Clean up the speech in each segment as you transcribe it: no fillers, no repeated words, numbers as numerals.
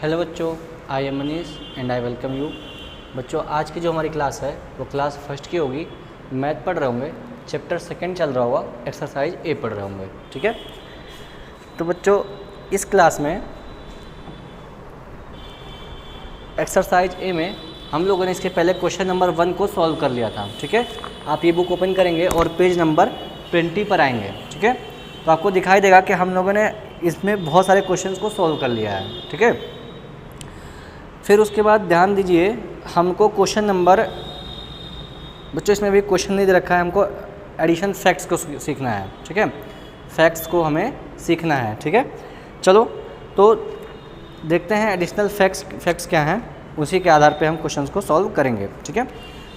Hello बच्चों, I am Manish and I welcome you. बच्चों, आज की जो हमारी क्लास है वो क्लास फर्स्ट की होगी। मैथ पढ़ रहे होंगे, चैप्टर सेकंड चल रहा होगा, एक्सरसाइज ए पढ़ रहे होंगे। ठीक है, तो बच्चों इस क्लास में एक्सरसाइज ए में हम लोगों ने इसके पहले क्वेश्चन नंबर 1 को सॉल्व कर लिया था। ठीक है, आप ये बुक ओपन करेंगे और पेज नंबर 20 पर आएंगे। ठीक है, तो आपको दिखाई देगा कि हम लोगों ने इसमें बहुत सारे क्वेश्चंस को सॉल्व कर लिया है। ठीक है, फिर उसके बाद ध्यान दीजिए, हमको क्वेश्चन नंबर, बच्चों इसमें भी क्वेश्चन नहीं दे रखा है, हमको एडिशन फैक्ट्स को सीखना है। ठीक है, फैक्ट्स को हमें सीखना है। ठीक है, चलो तो देखते हैं एडिशनल फैक्ट्स क्या हैं, उसी के आधार पे हम क्वेश्चंस को सॉल्व करेंगे। ठीक है,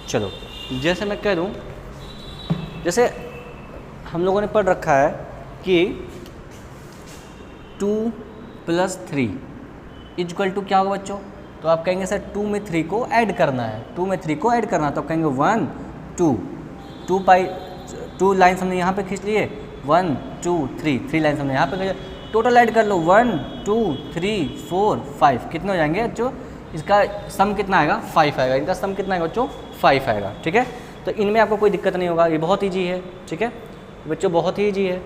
चलो जैसे मैं कह दूं, जैसे हम लोगों ने पढ़ रखा है कि 2 + 3 = क्या होगा बच्चों। तो आप कहेंगे सर 2 में 3 को ऐड करना है, 2 में 3 को ऐड करना है, तो आप कहेंगे 1 2 लाइन्स हमने यहाँ पे खींच लिए, 1 2 3 लाइन्स हमने यहाँ पे खींच, टोटल ऐड कर लो 1 2 3 4 5, कितने हो जाएंगे बच्चों, इसका सम कितना आएगा 5 आएगा, इनका सम कितना आएगा बच्चों 5 आएगा। ठीक है, तो इनमें आपको कोई दिक्कत नहीं होगा, ये बहुत ईजी है। ठीक है बच्चों, बहुत ही ईजी है।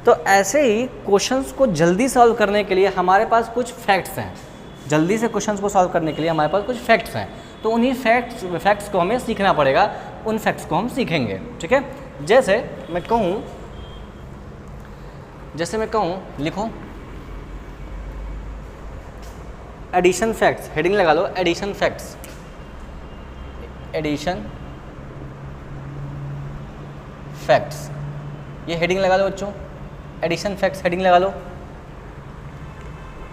तो ऐसे ही क्वेश्चंस को जल्दी सॉल्व करने के लिए हमारे पास कुछ फैक्ट्स हैं, जल्दी से क्वेश्चंस को सॉल्व करने के लिए हमारे पास कुछ फैक्ट्स हैं, तो उन्हीं फैक्ट्स को हमें सीखना पड़ेगा, उन फैक्ट्स को हम सीखेंगे। ठीक है, जैसे मैं कहूँ लिखो एडिशन फैक्ट्स, हेडिंग लगा लो एडिशन फैक्ट्स, एडिशन फैक्ट्स, ये हेडिंग लगा लो बच्चों, एडिशन फैक्ट्स हेडिंग लगा लो,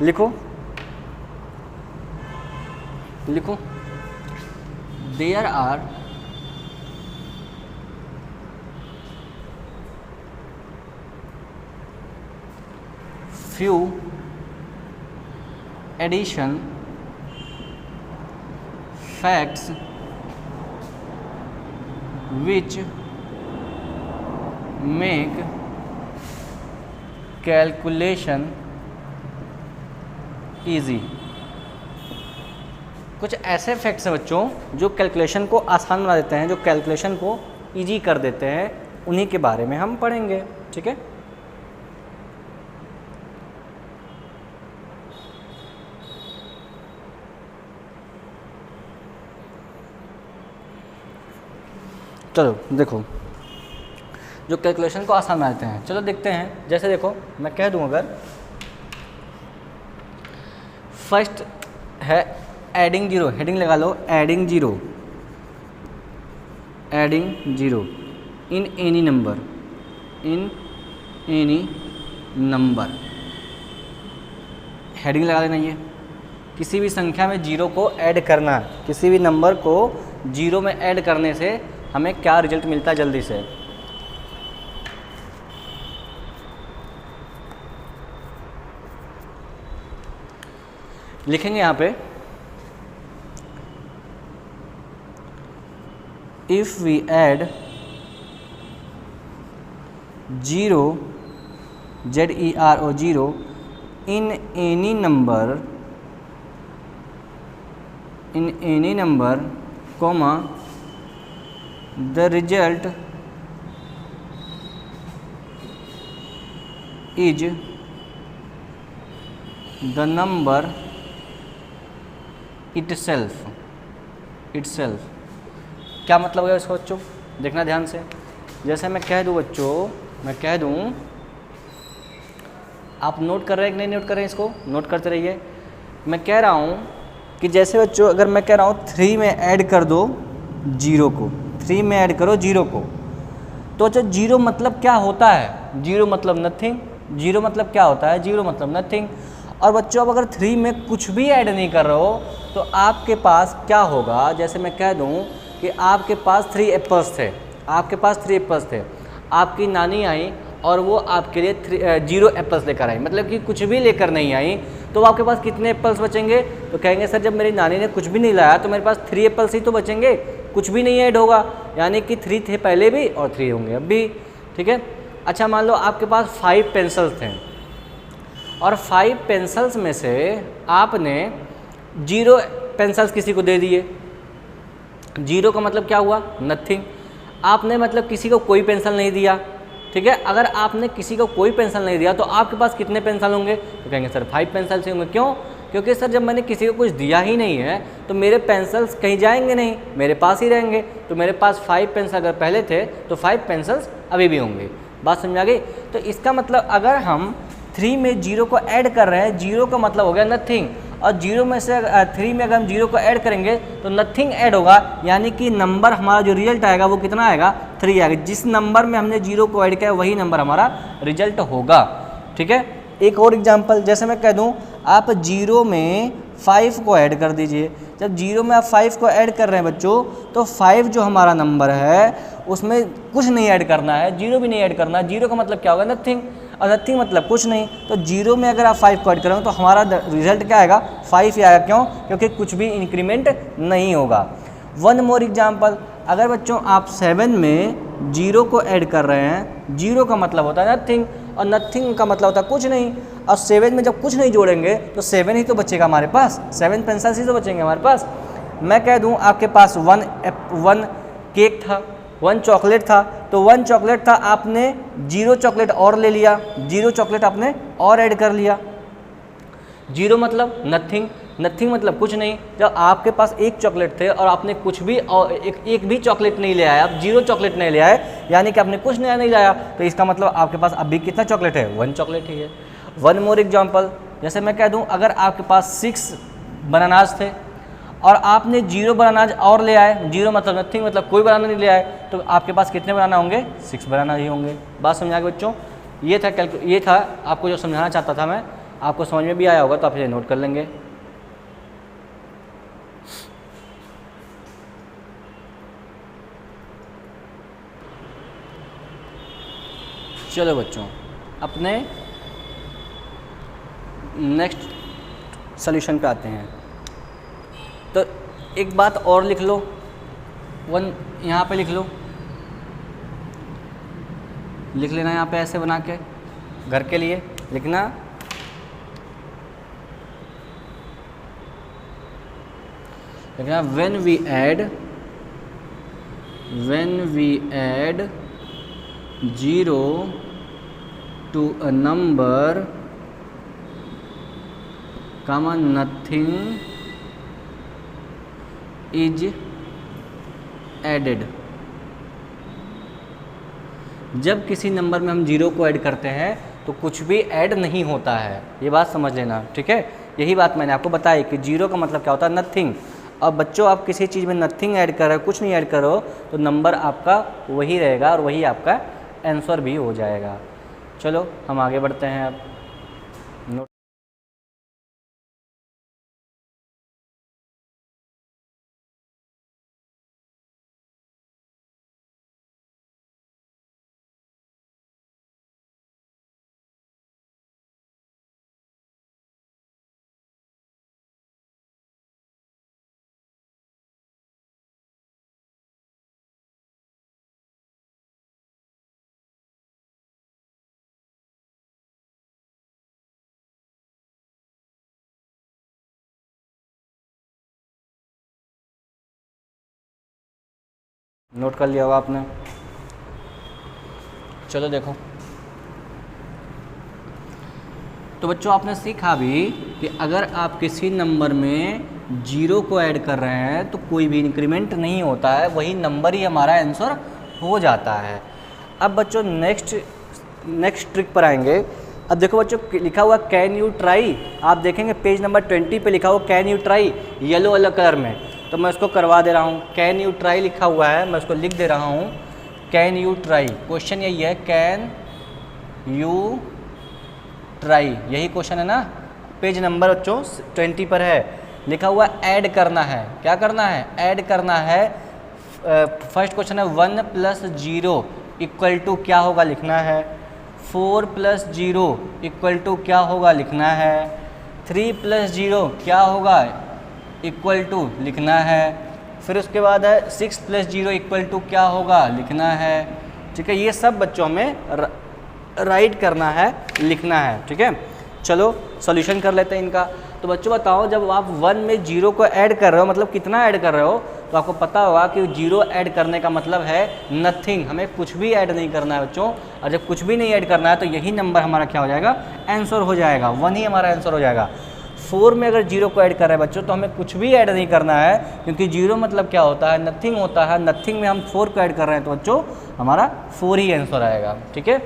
लिखो there are few addition facts which make calculation easy। कुछ ऐसे फैक्ट्स हैं बच्चों जो कैलकुलेशन को आसान बना देते हैं, जो कैलकुलेशन को इजी कर देते हैं, उन्हीं के बारे में हम पढ़ेंगे। ठीक है, चलो देखो, जो कैलकुलेशन को आसान बनाते हैं, चलो देखते हैं। जैसे देखो मैं कह दूं, अगर फर्स्ट है एडिंग जीरो, हेडिंग लगा लो adding zero in any number, heading लगा लेना। ये किसी भी संख्या में जीरो को ऐड करना, किसी भी नंबर को जीरो में ऐड करने से हमें क्या रिजल्ट मिलता है, जल्दी से लिखेंगे यहाँ पे, if we add 0 ZERO in any number comma the result is the number itself। क्या मतलब है इसको बच्चों, देखना ध्यान से। जैसे मैं कह दूं बच्चों, मैं कह दूं, आप नोट कर रहे हैं कि नहीं नोट कर रहे हैं, इसको नोट करते रहिए। मैं कह रहा हूं कि जैसे बच्चों, अगर मैं कह रहा हूं 3 में ऐड कर दो जीरो को, 3 में ऐड करो जीरो को, तो अच्छा जीरो मतलब क्या होता है, जीरो मतलब नथिंग, जीरो मतलब क्या होता है, जीरो मतलब नथिंग। और बच्चों अब अगर 3 में कुछ भी ऐड नहीं कर रहे हो तो आपके पास क्या होगा, जैसे मैं कह दूं कि आपके पास 3 एप्पल्स थे, आपकी नानी आई और वो आपके लिए 0 एप्पल्स लेकर आई, मतलब कि कुछ भी लेकर नहीं आई, तो आपके पास कितने एप्पल्स बचेंगे। तो कहेंगे सर जब मेरी नानी ने कुछ भी नहीं लाया तो मेरे पास 3 एप्पल्स ही तो बचेंगे, कुछ भी नहीं ऐड होगा, यानी कि 3 थे पहले भी और 3 होंगे अब भी। ठीक है, अच्छा मान लो आपके पास 5 पेंसिल्स थे और 5 पेंसिल्स में से आपने 0 पेंसिल्स किसी को दे दिए। 0 का मतलब क्या हुआ? नथिंग। आपने मतलब किसी को कोई पेंसिल नहीं दिया, ठीक है। अगर आपने किसी को कोई पेंसिल नहीं दिया तो आपके पास कितने पेंसिल होंगे? तो कहेंगे सर 5 पेंसिल से होंगे। क्यों? क्योंकि सर जब मैंने किसी को कुछ दिया ही नहीं है तो मेरे पेंसिल्स कहीं जाएंगे नहीं, मेरे पास ही रहेंगे। तो मेरे पास 5 पेंसिल अगर पहले थे तो 5 पेंसिल्स अभी भी होंगे। बात समझ आ गई? तो इसका मतलब अगर हम 3 में 0 को ऐड कर रहे हैं, 0 का मतलब हो गया नथिंग, और 0 में से 3 में अगर हम 0 को ऐड करेंगे तो नथिंग ऐड होगा, यानी कि नंबर हमारा जो रिजल्ट आएगा वो कितना आएगा? 3 आएगा। जिस नंबर में हमने 0 को ऐड किया वही नंबर हमारा रिजल्ट होगा, ठीक है। एक और एग्जांपल, जैसे मैं कह दूं आप 0 में 5 को ऐड कर दीजिए। जब 0 में आप 5 को ऐड कर रहे हैं बच्चों, तो 5 जो हमारा नंबर है उसमें कुछ नहीं ऐड करना है, 0 भी नहीं ऐड करना है। 0 का मतलब क्या होगा? नथिंग, और नथिंग मतलब कुछ नहीं। तो 0 में अगर आप 5 को ऐड करेंगे तो हमारा रिजल्ट क्या आएगा? 5 ही आएगा। क्यों? क्योंकि कुछ भी इंक्रीमेंट नहीं होगा। वन मोर एग्जाम्पल, अगर बच्चों आप 7 में 0 को ऐड कर रहे हैं, 0 का मतलब होता है नथिंग, और नथिंग का मतलब होता है कुछ नहीं। और 7 में जब कुछ नहीं जोड़ेंगे तो 7 ही तो बचेगा हमारे पास, 7 पेंसिल्स ही तो बचेंगे हमारे पास। मैं कह दूं आपके पास 1 केक था, 1 चॉकलेट था, तो 1 चॉकलेट था, आपने 0 चॉकलेट और ले लिया, 0 चॉकलेट आपने और ऐड कर लिया। 0 मतलब नथिंग, नथिंग मतलब कुछ नहीं। जब आपके पास 1 चॉकलेट थे और आपने कुछ भी और एक भी चॉकलेट नहीं ले आया, आप 0 चॉकलेट नहीं ले आए, यानी कि आपने कुछ नया नहीं लाया, तो इसका मतलब आपके पास अभी कितना चॉकलेट है? 1 चॉकलेट ही है। वन मोर एग्जाम्पल, जैसे मैं कह दूं अगर आपके पास 6 बनानाज थे और आपने 0 बनानाज और ले आए, 0 मतलब नथिंग मतलब कोई बनाना नहीं ले आए, तो आपके पास कितने बनाना होंगे? 6 बनाना ही होंगे। बात समझा के बच्चों? ये था आपको जो समझाना चाहता था मैं, आपको समझ में भी आया होगा तो आप इसे नोट कर लेंगे। चलो बच्चों, अपने नेक्स्ट सॉल्यूशन पे आते हैं। तो एक बात और लिख लो, 1 यहाँ पे लिख लो, लिख लेना यहाँ पे ऐसे बना के, घर के लिए लिखना। लिखना when we add 0 to a number, comma nothing is added। जब किसी नंबर में हम 0 को ऐड करते हैं तो कुछ भी ऐड नहीं होता है, ये बात समझ लेना, ठीक है। यही बात मैंने आपको बताई कि 0 का मतलब क्या होता है? नथिंग। अब बच्चों आप किसी चीज़ में नथिंग ऐड कर रहे हो, कुछ नहीं ऐड करो, तो नंबर आपका वही रहेगा और वही आपका आंसर भी हो जाएगा। चलो हम आगे बढ़ते हैं अब। नोट नोट कर लिया होगा आपने। चलो देखो, तो बच्चों आपने सीखा भी कि अगर आप किसी नंबर में 0 को ऐड कर रहे हैं तो कोई भी इंक्रीमेंट नहीं होता है, वही नंबर ही हमारा आंसर हो जाता है। अब बच्चों नेक्स्ट ट्रिक पर आएंगे। अब देखो बच्चों लिखा हुआ कैन यू ट्राई, आप देखेंगे पेज नंबर 20 पे लिखा हुआ कैन यू ट्राई येलो वाला कलर में, तो मैं उसको करवा दे रहा हूँ। कैन यू ट्राई लिखा हुआ है, मैं उसको लिख दे रहा हूँ कैन यू ट्राई। क्वेश्चन यही है, कैन यू ट्राई, यही क्वेश्चन है ना। पेज नंबर बच्चों 20 पर है, लिखा हुआ ऐड करना है। क्या करना है? ऐड करना है। फर्स्ट क्वेश्चन है 1 + 0 इक्वल टू क्या होगा लिखना है। 4 + 0 इक्वल टू क्या होगा लिखना है। 3 + 0 क्या होगा इक्वल टू लिखना है। फिर उसके बाद है 6 + 0 इक्वल टू क्या होगा लिखना है। ठीक है, ये सब बच्चों में राइट करना है, लिखना है। ठीक है, चलो सॉल्यूशन कर लेते हैं इनका। तो बच्चों बताओ, जब आप 1 में 0 को ऐड कर रहे हो, मतलब कितना ऐड कर रहे हो, तो आपको पता होगा कि 0 ऐड करने का मतलब है नथिंग, हमें कुछ भी ऐड नहीं करना है बच्चों। और जब कुछ भी नहीं ऐड करना है तो यही नंबर हमारा क्या हो जाएगा, आंसर हो जाएगा, 1 ही हमारा आंसर हो जाएगा। 4 में अगर 0 को ऐड कर रहे हैं बच्चों तो हमें कुछ भी ऐड नहीं करना है, क्योंकि 0 मतलब क्या होता है, नथिंग होता है। नथिंग में हम 4 को ऐड कर रहे हैं तो बच्चों हमारा 4 ही आंसर आएगा। ठीक है,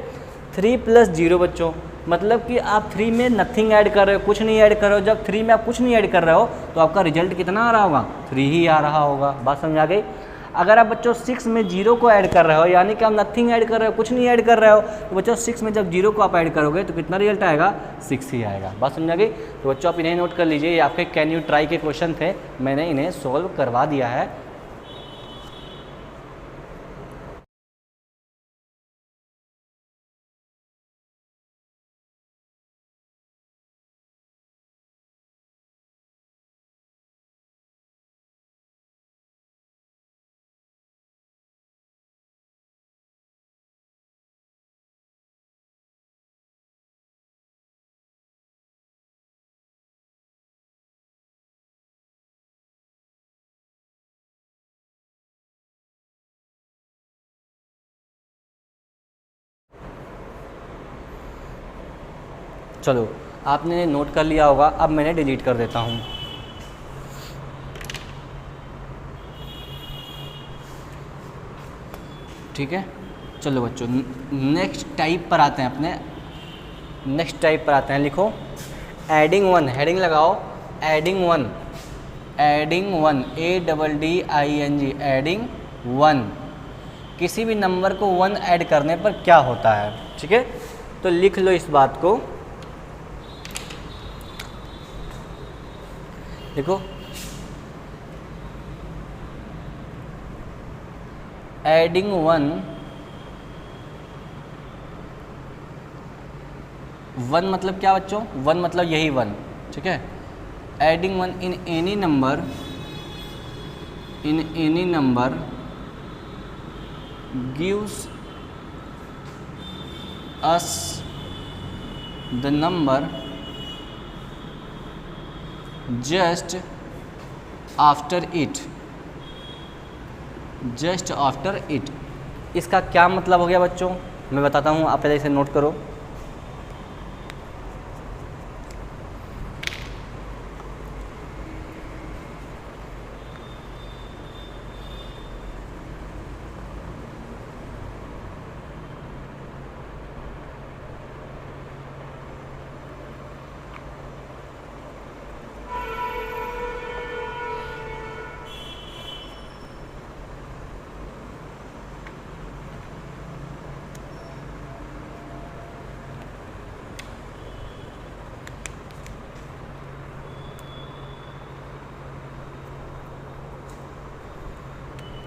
3 + 0 बच्चों, मतलब कि आप 3 में नथिंग ऐड कर रहे हो, कुछ नहीं ऐड कर रहे हो। जब 3 में आप कुछ नहीं ऐड कर रहे हो तो आपका रिजल्ट कितना आ रहा होगा, 3 ही आ रहा होगा। बात समझ आ गई। अगर आप बच्चों 6 में 0 को ऐड कर रहे हो, यानी कि आप नथिंग ऐड कर रहे हो, कुछ नहीं ऐड कर रहे हो, तो बच्चों 6 में जब 0 को आप ऐड करोगे तो कितना रिजल्ट आएगा, 6 ही आएगा। बात समझ आ गई। तो बच्चों आप इन्हें नोट कर लीजिए, ये आपके कैन यू ट्राई के क्वेश्चन थे, मैंने इन्हें सॉल्व करवा दिया है। चलो आपने नोट कर लिया होगा, अब मैंने डिलीट कर देता हूँ। ठीक है, चलो बच्चों नेक्स्ट टाइप पर आते हैं, अपने नेक्स्ट टाइप पर आते हैं। लिखो एडिंग 1, हेडिंग लगाओ एडिंग 1, एडिंग 1, ADDING, एडिंग 1। किसी भी नंबर को 1 ऐड करने पर क्या होता है। ठीक है, तो लिख लो इस बात को। देखो एडिंग 1 मतलब क्या बच्चों, 1 मतलब यही 1। ठीक है, adding 1 in any number gives us the number just after it, just after it. इसका क्या मतलब हो गया बच्चों, मैं बताता हूँ, आप पहले इसे नोट करो।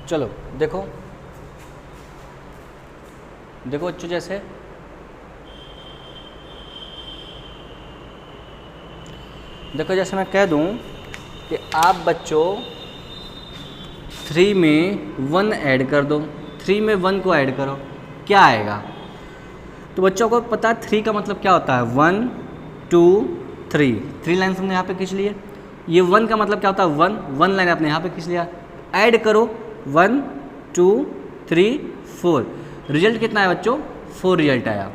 चलो देखो देखो बच्चों, जैसे देखो जैसे मैं कह दूं कि आप बच्चों 3 में 1 ऐड कर दो, 3 में 1 को ऐड करो, क्या आएगा। तो बच्चों को पता है 3 का मतलब क्या होता है, 1 2 3, 3 लाइन हमने यहाँ पे खींच लिए। ये 1 का मतलब क्या होता है, 1 लाइन आपने यहाँ पे खींच लिया। ऐड करो 1 2 3 4, रिजल्ट कितना है बच्चों, 4 रिजल्ट आया।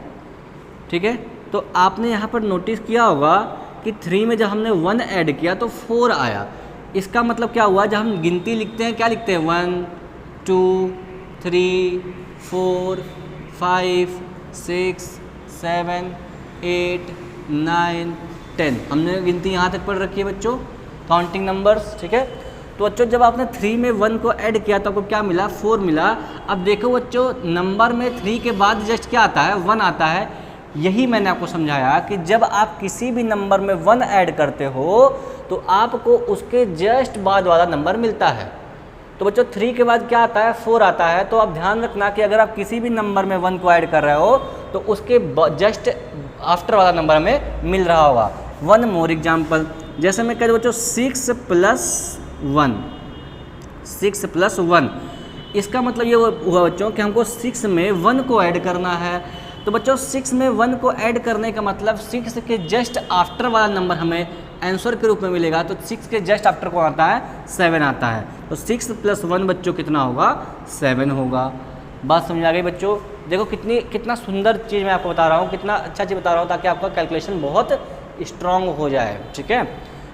ठीक है, तो आपने यहाँ पर नोटिस किया होगा कि 3 में जब हमने 1 ऐड किया तो 4 आया। इसका मतलब क्या हुआ, जब हम गिनती लिखते हैं क्या लिखते हैं, 1 2 3 4 5 6 7 8 9 10, हमने गिनती यहाँ तक पढ़ रखी है बच्चों, काउंटिंग नंबर्स। ठीक है, तो बच्चों जब आपने 3 में 1 को ऐड किया तो आपको क्या मिला, 4 मिला। अब देखो बच्चों, नंबर में 3 के बाद जस्ट क्या आता है, 1 आता है। यही मैंने आपको समझाया कि जब आप किसी भी नंबर में 1 ऐड करते हो तो आपको उसके जस्ट बाद वाला नंबर मिलता है। तो बच्चों 3 के बाद क्या आता है, 4 आता है। तो आप ध्यान रखना कि अगर आप किसी भी नंबर में 1 को ऐड कर रहे हो तो उसके जस्ट आफ्टर वाला नंबर हमें मिल रहा होगा। 1 मोर एग्जाम्पल, जैसे मैं कह दूँ बच्चों 6 + 1, इसका मतलब ये हुआ बच्चों कि हमको 6 में 1 को ऐड करना है। तो बच्चों 6 में 1 को ऐड करने का मतलब 6 के जस्ट आफ्टर वाला नंबर हमें आंसर के रूप में मिलेगा। तो 6 के जस्ट आफ्टर कौन आता है? 7 आता है। तो 6 + 1 बच्चों कितना होगा? 7 होगा। बात समझ आ गई बच्चों? देखो कितना सुंदर चीज़ मैं आपको बता रहा हूँ, कितना अच्छा चीज़ बता रहा हूँ ताकि आपका कैलकुलेशन बहुत स्ट्रांग हो जाए। ठीक है,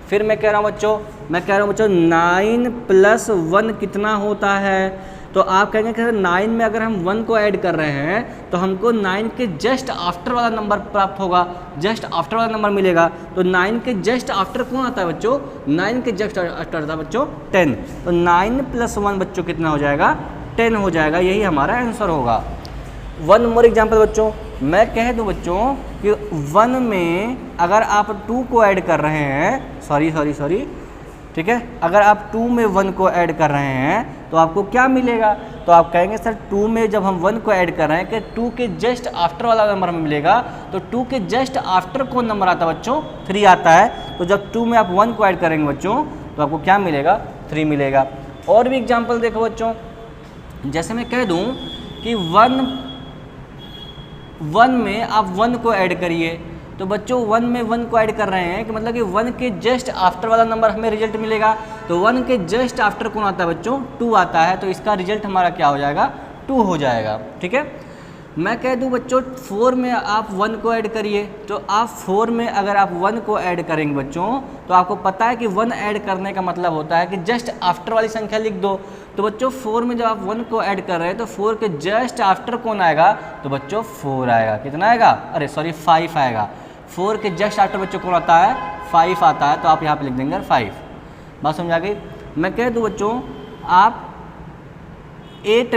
फिर मैं कह रहा हूँ बच्चों 9 + 1 कितना होता है? तो आप कहेंगे कि 9 में अगर हम 1 को ऐड कर रहे हैं तो हमको 9 के जस्ट आफ्टर वाला नंबर प्राप्त होगा, जस्ट आफ्टर वाला नंबर मिलेगा। तो 9 के जस्ट आफ्टर कौन आता है बच्चों? 9 के जस्ट आफ्टर आता है बच्चों 10। तो 9 + 1 बच्चों कितना हो जाएगा? 10 हो जाएगा। यही हमारा आंसर होगा। वन मोर एग्जाम्पल बच्चों, मैं कह दूं बच्चों कि 1 में अगर आप 2 को ऐड कर रहे हैं, सॉरी, ठीक है, अगर आप 2 में 1 को ऐड कर रहे हैं तो आपको क्या मिलेगा? तो आप कहेंगे सर 2 में जब हम 1 को ऐड कर रहे हैं कि 2 के जस्ट आफ्टर वाला नंबर हमें मिलेगा। तो 2 के जस्ट आफ्टर कौन नंबर आता है बच्चों? 3 आता है। तो जब 2 में आप 1 को ऐड करेंगे बच्चों तो आपको क्या मिलेगा? 3 मिलेगा। और भी एग्जाम्पल देखो बच्चों, जैसे मैं कह दूं कि 1 में आप 1 को ऐड करिए, तो बच्चों 1 में 1 को ऐड कर रहे हैं कि मतलब कि 1 के जस्ट आफ्टर वाला नंबर हमें रिजल्ट मिलेगा। तो 1 के जस्ट आफ्टर कौन आता है बच्चों? 2 आता है। तो इसका रिजल्ट हमारा क्या हो जाएगा? 2 हो जाएगा। ठीक है, मैं कह दूं बच्चों 4 में आप 1 को ऐड करिए, तो आप 4 में अगर आप 1 को ऐड करेंगे बच्चों तो आपको पता है कि 1 ऐड करने का मतलब होता है कि जस्ट आफ्टर वाली संख्या लिख दो। तो बच्चों 4 में जब आप 1 को ऐड कर रहे हैं तो 4 के जस्ट आफ्टर कौन आएगा? तो बच्चों 4 आएगा। कितना आएगा? 5 आएगा। 4 के जस्ट आफ्टर बच्चों कौन आता है? 5 आता है। तो आप यहाँ पे लिख देंगे 5। बात समझ आ गई? मैं कह दूं बच्चों आप 8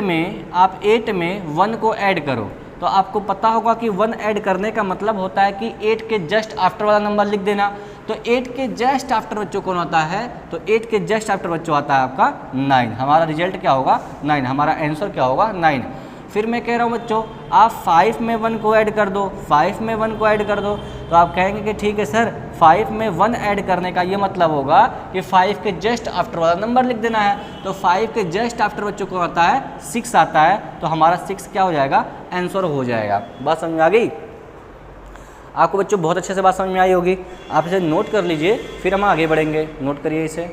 में 1 को ऐड करो, तो आपको पता होगा कि 1 ऐड करने का मतलब होता है कि 8 के जस्ट आफ्टर वाला नंबर लिख देना। तो 8 के जस्ट आफ्टर बच्चों कौन आता है? तो 8 के जस्ट आफ्टर बच्चों आता है आपका 9। हमारा रिजल्ट क्या होगा? 9। हमारा आंसर क्या होगा? 9। फिर मैं कह रहा हूँ बच्चों आप 5 में 1 को ऐड कर दो, 5 में 1 को ऐड कर दो, तो आप कहेंगे कि ठीक है सर 5 में 1 ऐड करने का ये मतलब होगा कि 5 के जस्ट आफ्टर वाला नंबर लिख देना है। तो 5 के जस्ट आफ्टर बच्चों को आता है 6 आता है। तो हमारा 6 क्या हो जाएगा? आंसर हो जाएगा। बात समझ में आ गई? आपको बच्चों बहुत अच्छे से बात समझ में आई होगी। आप इसे नोट कर लीजिए, फिर हम आगे बढ़ेंगे। नोट करिए इसे।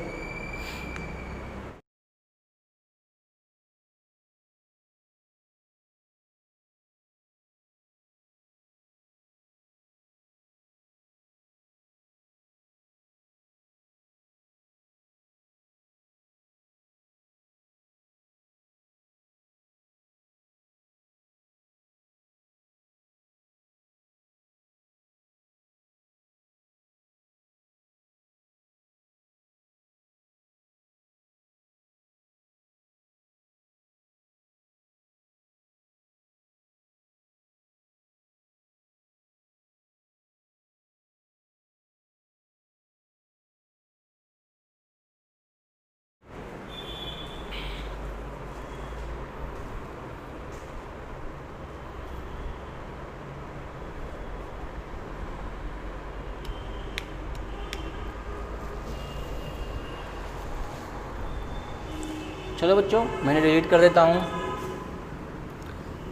चलो बच्चों मैंने डिलीट कर देता हूँ।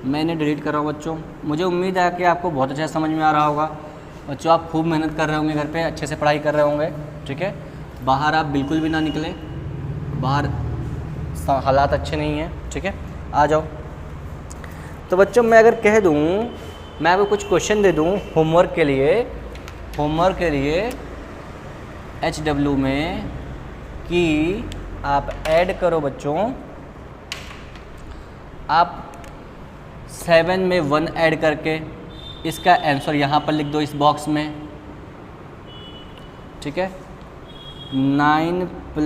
मैंने डिलीट कर रहा हूँ बच्चों। मुझे उम्मीद है कि आपको बहुत अच्छा समझ में आ रहा होगा। बच्चों आप खूब मेहनत कर रहे होंगे, घर पे अच्छे से पढ़ाई कर रहे होंगे। ठीक है, बाहर आप बिल्कुल भी ना निकलें, बाहर हालात अच्छे नहीं हैं। ठीक है, आ जाओ। तो बच्चों मैं अगर कह दूँ, मैं आपको कुछ क्वेश्चन दे दूँ होमवर्क के लिए HW में कि आप ऐड करो बच्चों, आप 7 में 1 ऐड करके इसका आंसर यहाँ पर लिख दो इस बॉक्स में। ठीक है, 9 +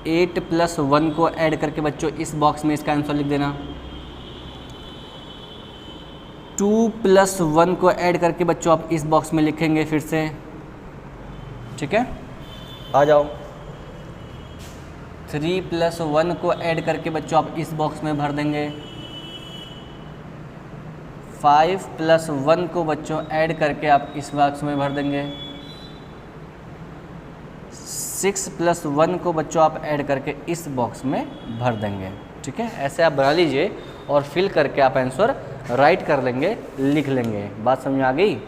8 + 1 को ऐड करके बच्चों इस बॉक्स में इसका आंसर लिख देना। 2 + 1 को ऐड करके बच्चों आप इस बॉक्स में लिखेंगे फिर से। ठीक है, आ जाओ। 3 + 1 को ऐड करके बच्चों आप इस बॉक्स में भर देंगे। 5 + 1 को बच्चों ऐड करके आप इस बॉक्स में भर देंगे। 6 + 1 को बच्चों आप ऐड करके इस बॉक्स में भर देंगे। ठीक है, ऐसे आप बना लीजिए और फिल करके आप आंसर राइट कर लेंगे, लिख लेंगे। बात समझ में आ गई?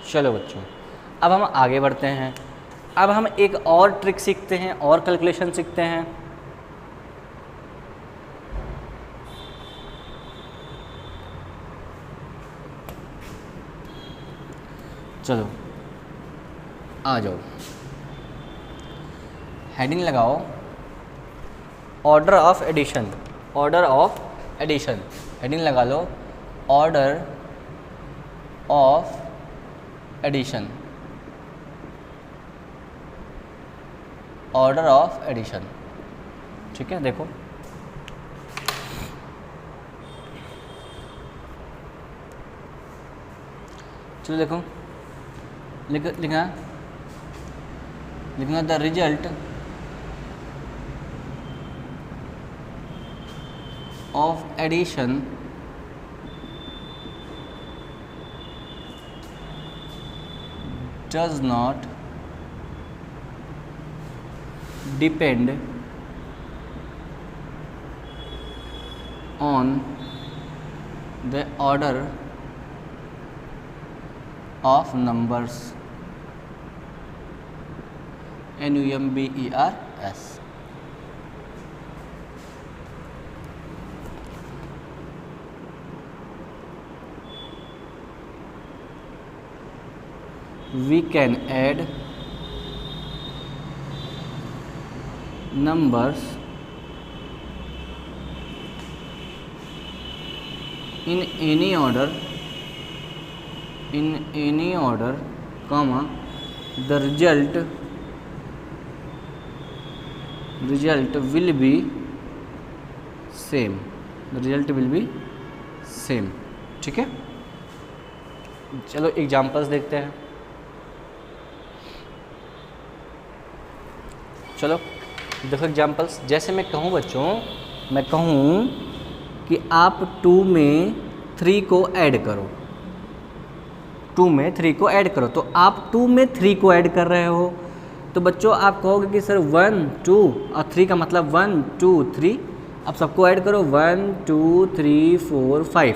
चलो बच्चों, अब हम आगे बढ़ते हैं। अब हम एक और ट्रिक सीखते हैं और कैलकुलेशन सीखते हैं। चलो आ जाओ, हेडिंग लगाओ, order of addition. Order of addition heading लगा लो, order of addition, order of addition. ठीक है, देखो चलो देखो, लिखना the result of addition does not depend on the order of numbers, NUMBERS। We can add numbers in any order, comma, the result will be same, ठीक है। चलो examples देखते हैं। चलो देखो एग्जांपल्स, जैसे मैं कहूँ बच्चों, मैं कहूँ कि आप 2 में 3 को ऐड करो, 2 में 3 को ऐड करो, तो आप 2 में 3 को ऐड कर रहे हो, तो बच्चों आप कहोगे कि सर 1 2 और 3 का मतलब 1 2 3, अब सबको ऐड करो 1 2 3 4 5,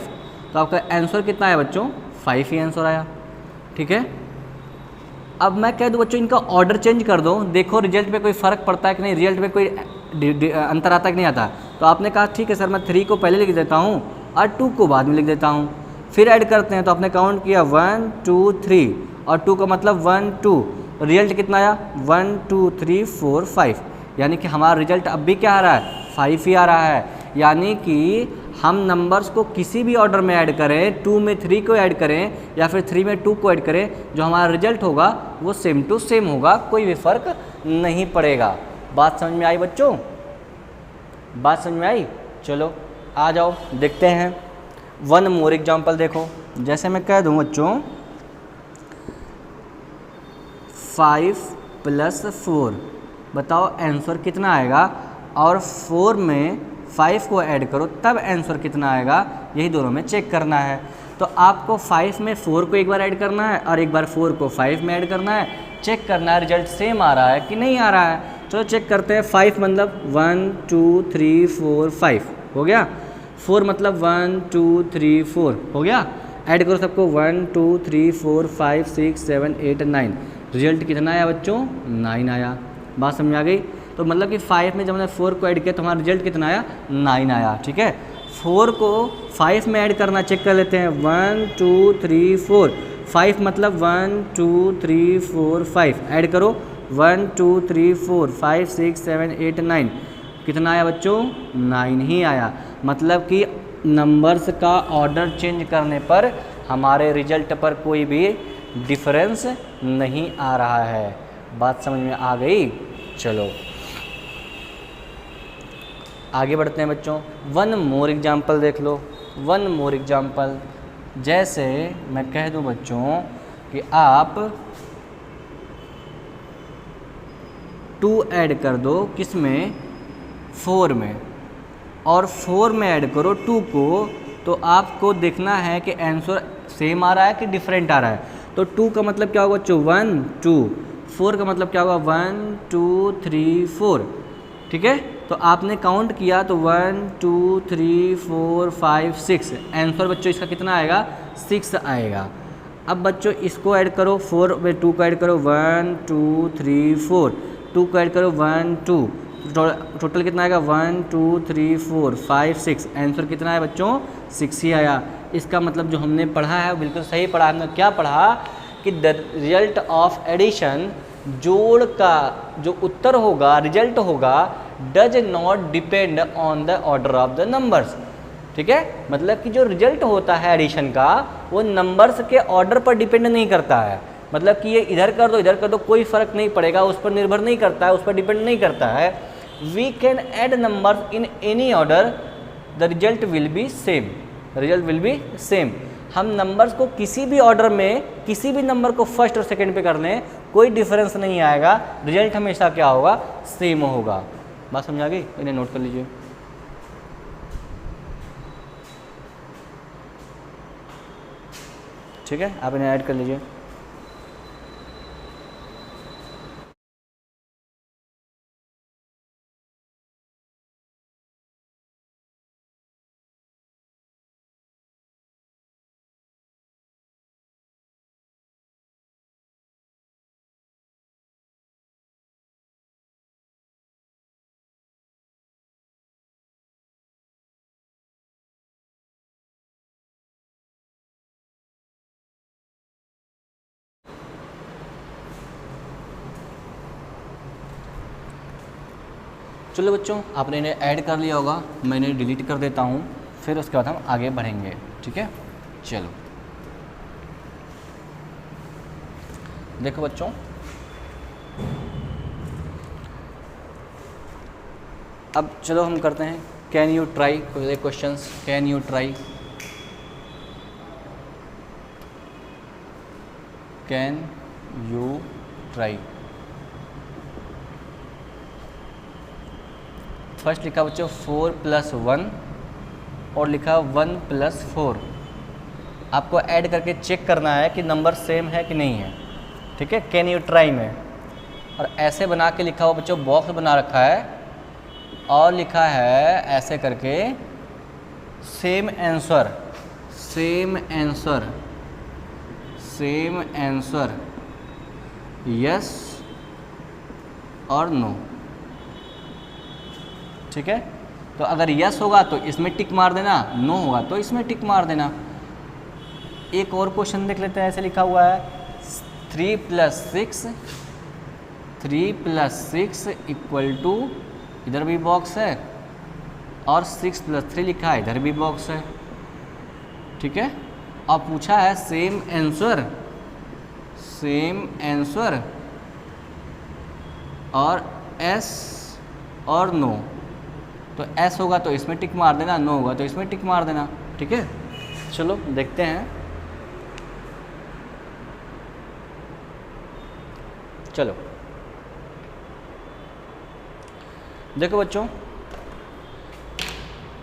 तो आपका आंसर कितना आया बच्चों? 5 ही आंसर आया। ठीक है, अब मैं कह दूँ बच्चों इनका ऑर्डर चेंज कर दो, देखो रिजल्ट पे कोई फ़र्क पड़ता है कि नहीं, रिजल्ट पे कोई अंतर आता है कि नहीं आता। तो आपने कहा ठीक है सर, मैं 3 को पहले लिख देता हूँ और 2 को बाद में लिख देता हूँ, फिर ऐड करते हैं। तो आपने काउंट किया 1 2 3 और 2 का मतलब 1 2, रिजल्ट कितना आया? 1 2 3 4 5, यानी कि हमारा रिजल्ट अब भी क्या आ रहा है? 5 ही आ रहा है। यानी कि हम नंबर्स को किसी भी ऑर्डर में ऐड करें, 2 में 3 को ऐड करें या फिर 3 में 2 को ऐड करें, जो हमारा रिजल्ट होगा वो सेम टू सेम होगा, कोई भी फ़र्क नहीं पड़ेगा। बात समझ में आई बच्चों? बात समझ में आई? चलो आ जाओ देखते हैं 1 मोर एग्जाम्पल। देखो जैसे मैं कह दूँ बच्चों 5 + 4, बताओ आंसर कितना आएगा, और 4 में 5 को ऐड करो तब आंसर कितना आएगा, यही दोनों में चेक करना है। तो आपको 5 में 4 को एक बार ऐड करना है और एक बार 4 को 5 में ऐड करना है, चेक करना है रिजल्ट सेम आ रहा है कि नहीं आ रहा है। चलो चेक करते हैं। 5 मतलब 1 2 3 4 5 हो गया, 4 मतलब 1 2 3 4 हो गया, ऐड करो सबको 1 2 3 4 5 6 7 8 9, रिजल्ट कितना आया बच्चों? 9 आया। बात समझ आ गई? तो मतलब कि 5 में जब हमने 4 को ऐड किया तो हमारा रिजल्ट कितना आया? 9 आया। ठीक है, 4 को 5 में ऐड करना चेक कर लेते हैं। 1 2 3 4, 5 मतलब 1 2 3 4 5, ऐड करो 1 2 3 4 5 6 7 8 9, कितना आया बच्चों? 9 ही आया। मतलब कि नंबर्स का ऑर्डर चेंज करने पर हमारे रिजल्ट पर कोई भी डिफरेंस नहीं आ रहा है। बात समझ में आ गई? चलो आगे बढ़ते हैं बच्चों। 1 मोर एग्जाम्पल देख लो। वन मोर एग्जाम्पल, जैसे मैं कह दूं बच्चों कि आप 2 ऐड कर दो किस में, 4 में, और 4 में ऐड करो 2 को, तो आपको देखना है कि आंसर सेम आ रहा है कि डिफरेंट आ रहा है। तो 2 का मतलब क्या होगा बच्चों, 1 2, 4 का मतलब क्या होगा, 1 2 3 4, ठीक है। तो आपने काउंट किया तो 1 2 3 4 5 6, आंसर बच्चों इसका कितना आएगा, 6 आएगा। अब बच्चों इसको ऐड करो, 4 में 2 को ऐड करो, 1 2 3 4, 2 को ऐड करो 1 2, टोटल कितना आएगा 1 2 3 4 5 6, आंसर कितना है बच्चों, 6 ही आया। इसका मतलब जो हमने पढ़ा है वो बिल्कुल सही पढ़ा। हमने क्या पढ़ा कि द रिजल्ट ऑफ एडिशन, जोड़ का जो उत्तर होगा, रिजल्ट होगा, does not depend on the order of the numbers, ठीक है। मतलब कि जो रिजल्ट होता है एडिशन का वो नंबर्स के ऑर्डर पर डिपेंड नहीं करता है। मतलब कि ये इधर कर दो इधर कर दो कोई फर्क नहीं पड़ेगा, उस पर निर्भर नहीं करता है, उस पर डिपेंड नहीं करता है। We can add numbers in any order, the result will be same, result will be same. हम नंबर्स को किसी भी ऑर्डर में किसी भी नंबर को फर्स्ट और सेकंड पे कर लें, कोई डिफरेंस नहीं आएगा, रिजल्ट हमेशा क्या होगा, सेम होगा। बात समझ आ गई, इन्हें नोट कर लीजिए। ठीक है, आप इन्हें ऐड कर लीजिए। चलो बच्चों, आपने इन्हें ऐड कर लिया होगा, मैं इन्हें डिलीट कर देता हूँ, फिर उसके बाद हम आगे बढ़ेंगे, ठीक है। चलो देखो बच्चों, अब चलो हम करते हैं can you try questions. Can you try, can you try. First लिखा बच्चों 4 + 1 और लिखा 1 + 4। आपको ऐड करके चेक करना है कि नंबर सेम है कि नहीं है, ठीक है, कैन यू ट्राई में। और ऐसे बना के लिखा हुआ बच्चों, बॉक्स बना रखा है और लिखा है ऐसे करके same answer, same answer, same answer, yes और नो, ठीक है। तो अगर यस होगा तो इसमें टिक मार देना, नो होगा तो इसमें टिक मार देना। एक और क्वेश्चन देख लेते हैं, ऐसे लिखा हुआ है 3 + 6, 3 + 6 = इधर भी बॉक्स है और 6 + 3 लिखा है, इधर भी बॉक्स है, ठीक है। अब पूछा है सेम आंसर, सेम आंसर और एस और नो। तो एस होगा तो इसमें टिक मार देना, नो होगा तो इसमें टिक मार देना, ठीक है। चलो देखते हैं। चलो देखो बच्चों,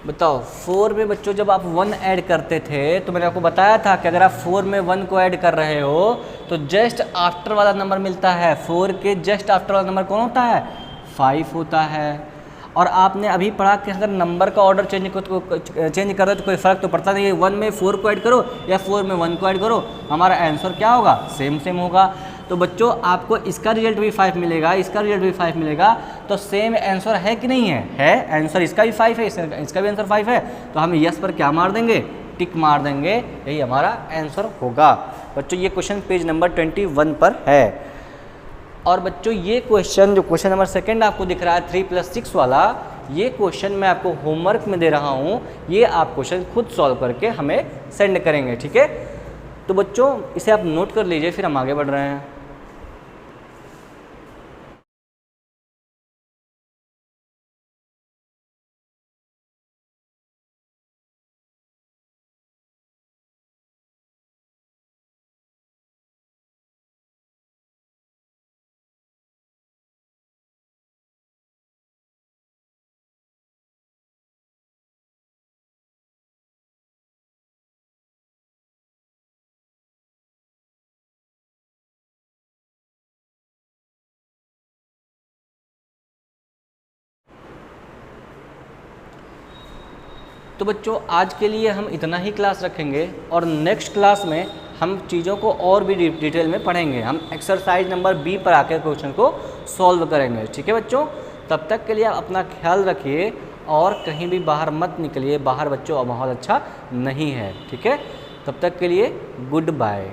बताओ 4 में बच्चों जब आप 1 ऐड करते थे तो मैंने आपको बताया था कि अगर आप 4 में 1 को ऐड कर रहे हो तो जस्ट आफ्टर वाला नंबर मिलता है। 4 के जस्ट आफ्टर वाला नंबर कौन होता है, 5 होता है। और आपने अभी पढ़ा कि अगर नंबर का ऑर्डर चेंज कर रहे हो तो कोई फ़र्क तो पड़ता नहीं है, 1 में 4 को ऐड करो या 4 में 1 को ऐड करो, हमारा आंसर क्या होगा, सेम सेम होगा। तो बच्चों आपको इसका रिजल्ट भी 5 मिलेगा, इसका रिजल्ट भी 5 मिलेगा, तो सेम आंसर है कि नहीं है, है आंसर, इसका भी 5 है, इसका भी आंसर 5 है, तो हम यस पर क्या मार देंगे, टिक मार देंगे, यही हमारा आंसर होगा। बच्चों ये क्वेश्चन पेज नंबर 21 पर है। और बच्चों ये क्वेश्चन जो क्वेश्चन नंबर 2 आपको दिख रहा है 3 + 6 वाला, ये क्वेश्चन मैं आपको होमवर्क में दे रहा हूँ, ये आप क्वेश्चन खुद सॉल्व करके हमें सेंड करेंगे, ठीक है। तो बच्चों इसे आप नोट कर लीजिए, फिर हम आगे बढ़ रहे हैं। तो बच्चों आज के लिए हम इतना ही क्लास रखेंगे और नेक्स्ट क्लास में हम चीज़ों को और भी डिटेल में पढ़ेंगे। हम एक्सरसाइज नंबर बी पर आकर क्वेश्चन को सॉल्व करेंगे। ठीक है बच्चों, तब तक के लिए आप अपना ख्याल रखिए और कहीं भी बाहर मत निकलिए। बाहर बच्चों माहौल अच्छा नहीं है। ठीक है, तब तक के लिए गुड बाय।